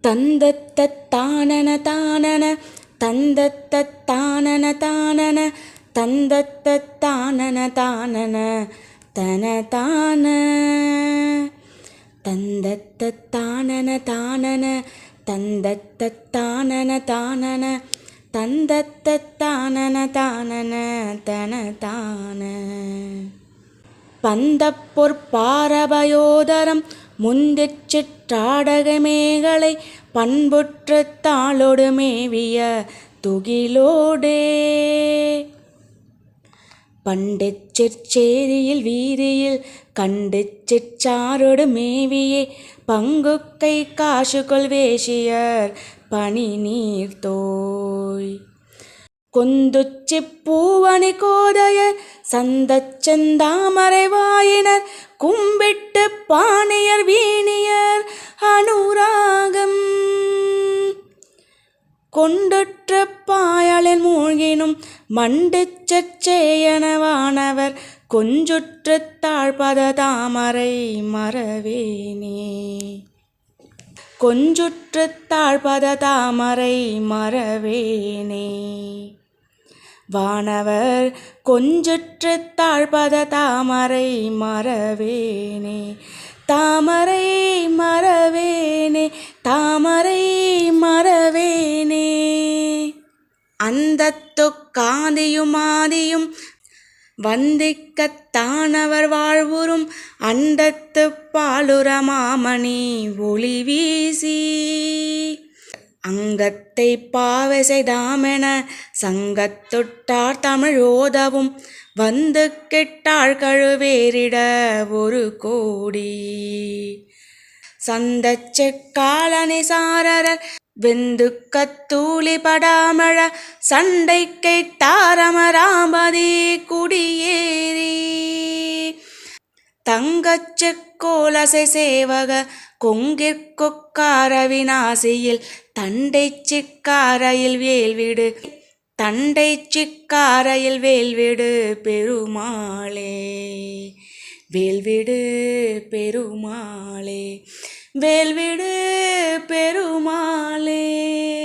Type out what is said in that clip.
தந்தத்தானன தானன தந்தத்தானன தானன தந்தத்தானன தானன தன தான தந்தத்தானன தானன தந்தத்தானன தானன தந்தத்தானன தானன தன தான பந்தப்பொற்பாரபயோதரம் முந்திச் சிற்றாடகமேகளை பண்புற்ற தாளொடு மேவிய துகிலோடே பண்டிச் சிற்சேரியில் வீதியில் கண்டிச் சிற்சாரொடு மேவியே பங்குக்கை காசுகொள் வேசியர் பனி நீர்த்தோய் கொந்துச்சிப் பூவணி கோதையர் சந்தச் செந்தாமரை வாயினர் கும்பிட்டு பாணியர் வீணியர் அனுராகம் கொண்டுற்ற பாயலில் மூழ்கினும் மண்டிச்சச் சேயனவானவர் கொஞ்சுற்று தாழ்பத தாமரை மறவேனே கொஞ்சுற்று தாழ்பத தாமரை மறவேனே வானவர் கொஞ்சுற்று தாழ்பத தாமரை மறவேனே தாமரை மறவேனே தாமரை மறவேனே அந்தத்துக் காந்தியுமாதியும் வந்திக்கத்தானவர் வாழ்வுறும் அண்டத்து பாலுர மாமணி ஒளி வீசி அங்கத்தை பாவை செய்தாமென சங்கத்தொட்டார் தமிழ் ஓதவும் வந்து கெட்டாள் கழுவேறிட ஒரு கோடி சந்தச் செக்காலனி சாரரர் வெந்து கத்தூளி படாமழ சண்டை கைத்தாரமராமதி குடியேறி தங்கச் செக்கோலசை சேவக கொங்கிற்கொக்கார விநாசியில் தண்டை சிக்காரையில் வேல்விடு தண்டை சிக்காரையில் வேல்விடு பெருமாளே வேல்விடு பெருமாளே வேல்விடு பெருமாளே.